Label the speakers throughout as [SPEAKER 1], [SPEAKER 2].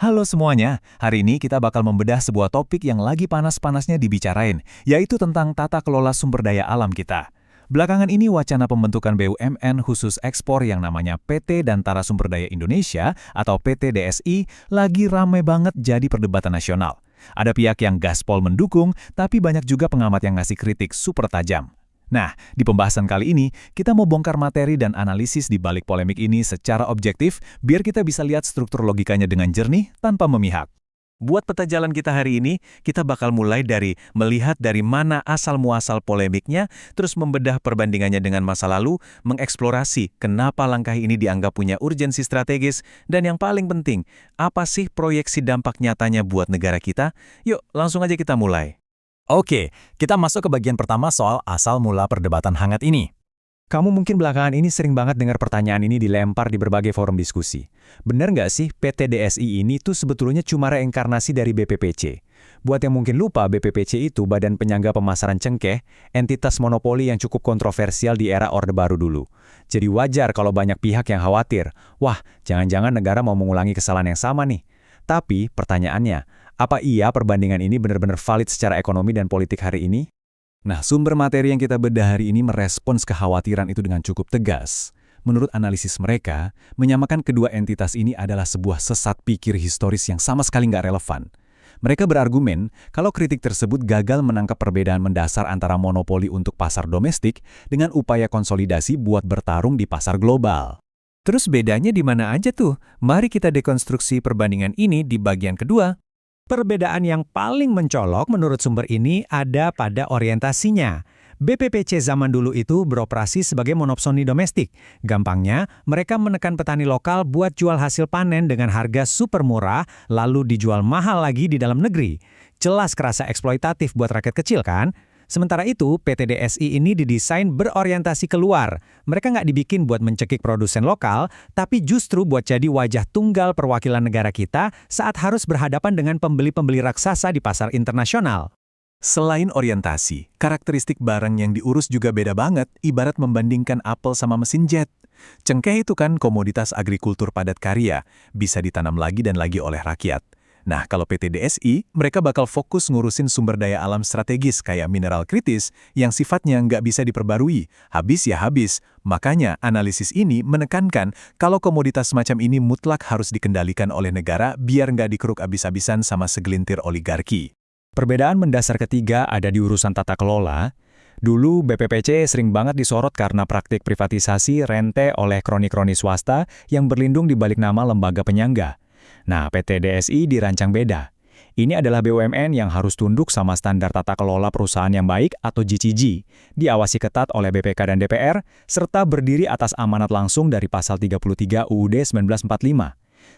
[SPEAKER 1] Halo semuanya, hari ini kita bakal membedah sebuah topik yang lagi panas-panasnya dibicarain, yaitu tentang tata kelola sumber daya alam kita. Belakangan ini wacana pembentukan BUMN khusus ekspor yang namanya PT Dantara Sumber Daya Indonesia atau PT DSI lagi rame banget jadi perdebatan nasional. Ada pihak yang gaspol mendukung, tapi banyak juga pengamat yang ngasih kritik super tajam. Nah, di pembahasan kali ini, kita mau bongkar materi dan analisis di balik polemik ini secara objektif, biar kita bisa lihat struktur logikanya dengan jernih tanpa memihak. Buat peta jalan kita hari ini, kita bakal mulai dari melihat dari mana asal-muasal polemiknya, terus membedah perbandingannya dengan masa lalu, mengeksplorasi kenapa langkah ini dianggap punya urgensi strategis, dan yang paling penting, apa sih proyeksi dampak nyatanya buat negara kita? Yuk, langsung aja kita mulai.
[SPEAKER 2] Oke, kita masuk ke bagian pertama soal asal mula perdebatan hangat ini. Kamu mungkin belakangan ini sering banget dengar pertanyaan ini dilempar di berbagai forum diskusi. Bener nggak sih PT DSI ini tuh sebetulnya cuma reinkarnasi dari BPPC? Buat yang mungkin lupa, BPPC itu Badan Penyangga Pemasaran Cengkeh, entitas monopoli yang cukup kontroversial di era Orde Baru dulu. Jadi wajar kalau banyak pihak yang khawatir, wah jangan-jangan negara mau mengulangi kesalahan yang sama nih. Tapi pertanyaannya, apa iya perbandingan ini benar-benar valid secara ekonomi dan politik hari ini?
[SPEAKER 1] Nah, sumber materi yang kita bedah hari ini merespons kekhawatiran itu dengan cukup tegas. Menurut analisis mereka, menyamakan kedua entitas ini adalah sebuah sesat pikir historis yang sama sekali nggak relevan. Mereka berargumen kalau kritik tersebut gagal menangkap perbedaan mendasar antara monopoli untuk pasar domestik dengan upaya konsolidasi buat bertarung di pasar global.
[SPEAKER 3] Terus bedanya di mana aja tuh? Mari kita dekonstruksi perbandingan ini di bagian kedua. Perbedaan yang paling mencolok menurut sumber ini ada pada orientasinya. BPPC zaman dulu itu beroperasi sebagai monopsoni domestik. Gampangnya, mereka menekan petani lokal buat jual hasil panen dengan harga super murah, lalu dijual mahal lagi di dalam negeri. Jelas kerasa eksploitatif buat rakyat kecil kan? Sementara itu, PT DSI ini didesain berorientasi keluar. Mereka nggak dibikin buat mencekik produsen lokal, tapi justru buat jadi wajah tunggal perwakilan negara kita saat harus berhadapan dengan pembeli-pembeli raksasa di pasar internasional.
[SPEAKER 1] Selain orientasi, karakteristik barang yang diurus juga beda banget, ibarat membandingkan apel sama mesin jet. Cengkeh itu kan komoditas agrikultur padat karya, bisa ditanam lagi dan lagi oleh rakyat. Nah, kalau PT DSI, mereka bakal fokus ngurusin sumber daya alam strategis kayak mineral kritis yang sifatnya nggak bisa diperbarui, habis ya habis. Makanya, analisis ini menekankan kalau komoditas semacam ini mutlak harus dikendalikan oleh negara biar nggak dikeruk abis-abisan sama segelintir oligarki.
[SPEAKER 2] Perbedaan mendasar ketiga ada di urusan tata kelola. Dulu BPPC sering banget disorot karena praktik privatisasi rente oleh kroni-kroni swasta yang berlindung di balik nama lembaga penyangga. Nah, PT DSI dirancang beda. Ini adalah BUMN yang harus tunduk sama standar tata kelola perusahaan yang baik atau GCG, diawasi ketat oleh BPK dan DPR, serta berdiri atas amanat langsung dari pasal 33 UUD 1945.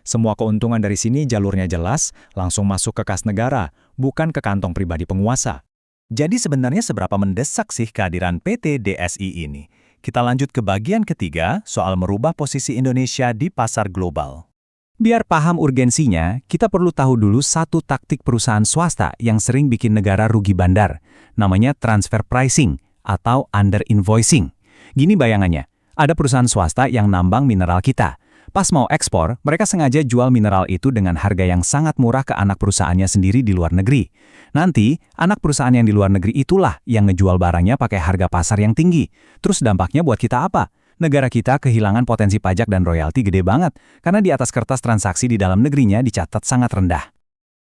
[SPEAKER 2] Semua keuntungan dari sini jalurnya jelas, langsung masuk ke kas negara, bukan ke kantong pribadi penguasa.
[SPEAKER 1] Jadi sebenarnya seberapa mendesak sih kehadiran PT DSI ini? Kita lanjut ke bagian ketiga soal merubah posisi Indonesia di pasar global.
[SPEAKER 3] Biar paham urgensinya, kita perlu tahu dulu satu taktik perusahaan swasta yang sering bikin negara rugi bandar. Namanya transfer pricing atau under invoicing. Gini bayangannya, ada perusahaan swasta yang nambang mineral kita. Pas mau ekspor, mereka sengaja jual mineral itu dengan harga yang sangat murah ke anak perusahaannya sendiri di luar negeri. Nanti, anak perusahaan yang di luar negeri itulah yang ngejual barangnya pakai harga pasar yang tinggi. Terus dampaknya buat kita apa? Negara kita kehilangan potensi pajak dan royalti gede banget, karena di atas kertas transaksi di dalam negerinya dicatat sangat rendah.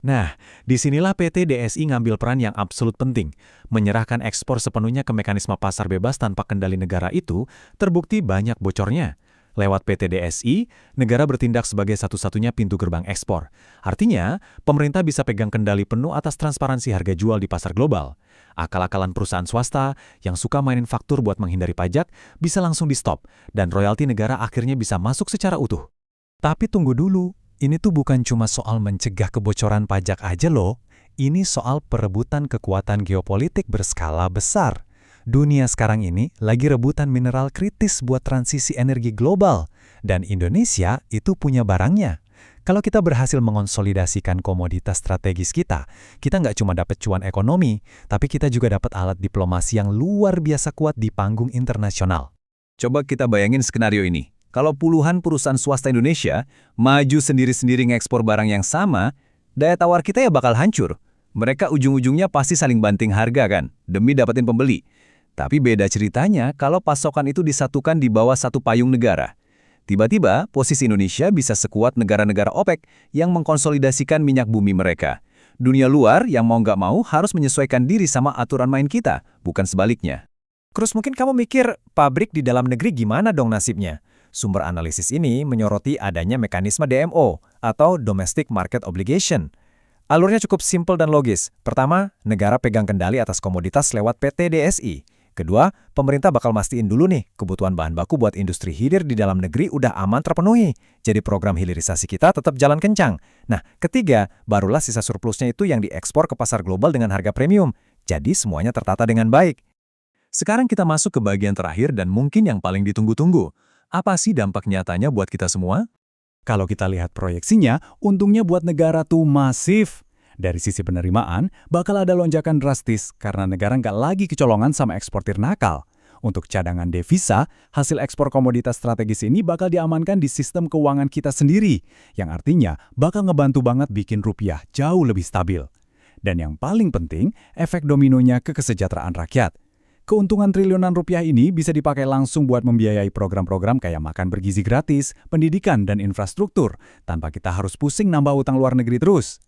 [SPEAKER 1] Nah, disinilah PT DSI ngambil peran yang absolut penting. Menyerahkan ekspor sepenuhnya ke mekanisme pasar bebas tanpa kendali negara itu, terbukti banyak bocornya. Lewat PT DSI, negara bertindak sebagai satu-satunya pintu gerbang ekspor. Artinya, pemerintah bisa pegang kendali penuh atas transparansi harga jual di pasar global. Akal-akalan perusahaan swasta yang suka mainin faktur buat menghindari pajak bisa langsung di-stop, dan royalti negara akhirnya bisa masuk secara utuh.
[SPEAKER 2] Tapi tunggu dulu, ini tuh bukan cuma soal mencegah kebocoran pajak aja loh. Ini soal perebutan kekuatan geopolitik berskala besar. Dunia sekarang ini lagi rebutan mineral kritis buat transisi energi global, dan Indonesia itu punya barangnya. Kalau kita berhasil mengonsolidasikan komoditas strategis kita nggak cuma dapat cuan ekonomi, tapi kita juga dapat alat diplomasi yang luar biasa kuat di panggung internasional.
[SPEAKER 1] Coba kita bayangin skenario ini. Kalau puluhan perusahaan swasta Indonesia maju sendiri-sendiri ngekspor barang yang sama, daya tawar kita ya bakal hancur. Mereka ujung-ujungnya pasti saling banting harga kan, demi dapetin pembeli. Tapi beda ceritanya kalau pasokan itu disatukan di bawah satu payung negara. Tiba-tiba, posisi Indonesia bisa sekuat negara-negara OPEC yang mengkonsolidasikan minyak bumi mereka. Dunia luar yang mau nggak mau harus menyesuaikan diri sama aturan main kita, bukan sebaliknya.
[SPEAKER 3] Terus mungkin kamu mikir, pabrik di dalam negeri gimana dong nasibnya? Sumber analisis ini menyoroti adanya mekanisme DMO atau Domestic Market Obligation. Alurnya cukup simpel dan logis. Pertama, negara pegang kendali atas komoditas lewat PT DSI. Kedua, pemerintah bakal mastiin dulu nih, kebutuhan bahan baku buat industri hilir di dalam negeri udah aman terpenuhi. Jadi program hilirisasi kita tetap jalan kencang. Nah, ketiga, barulah sisa surplusnya itu yang diekspor ke pasar global dengan harga premium. Jadi semuanya tertata dengan baik.
[SPEAKER 1] Sekarang kita masuk ke bagian terakhir dan mungkin yang paling ditunggu-tunggu. Apa sih dampak nyatanya buat kita semua?
[SPEAKER 4] Kalau kita lihat proyeksinya, untungnya buat negara tuh masif. Dari sisi penerimaan, bakal ada lonjakan drastis karena negara nggak lagi kecolongan sama eksportir nakal. Untuk cadangan devisa, hasil ekspor komoditas strategis ini bakal diamankan di sistem keuangan kita sendiri, yang artinya bakal ngebantu banget bikin rupiah jauh lebih stabil. Dan yang paling penting, efek dominonya ke kesejahteraan rakyat. Keuntungan triliunan rupiah ini bisa dipakai langsung buat membiayai program-program kayak makan bergizi gratis, pendidikan, dan infrastruktur, tanpa kita harus pusing nambah utang luar negeri terus.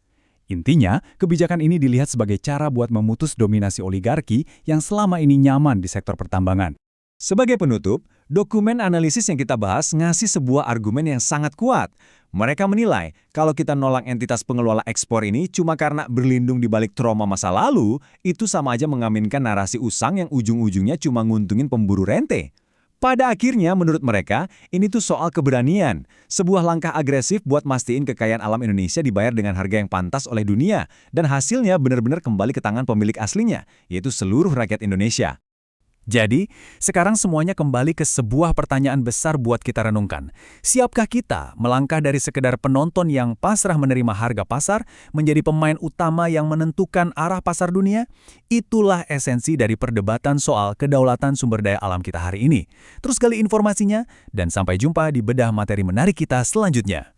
[SPEAKER 4] Intinya, kebijakan ini dilihat sebagai cara buat memutus dominasi oligarki yang selama ini nyaman di sektor pertambangan.
[SPEAKER 1] Sebagai penutup, dokumen analisis yang kita bahas ngasih sebuah argumen yang sangat kuat. Mereka menilai kalau kita nolak entitas pengelola ekspor ini cuma karena berlindung di balik trauma masa lalu, itu sama aja mengaminkan narasi usang yang ujung-ujungnya cuma nguntungin pemburu rente. Pada akhirnya, menurut mereka, ini tuh soal keberanian. Sebuah langkah agresif buat mastiin kekayaan alam Indonesia dibayar dengan harga yang pantas oleh dunia, dan hasilnya benar-benar kembali ke tangan pemilik aslinya, yaitu seluruh rakyat Indonesia. Jadi, sekarang semuanya kembali ke sebuah pertanyaan besar buat kita renungkan. Siapkah kita melangkah dari sekedar penonton yang pasrah menerima harga pasar menjadi pemain utama yang menentukan arah pasar dunia? Itulah esensi dari perdebatan soal kedaulatan sumber daya alam kita hari ini. Terus gali informasinya, dan sampai jumpa di bedah materi menarik kita selanjutnya.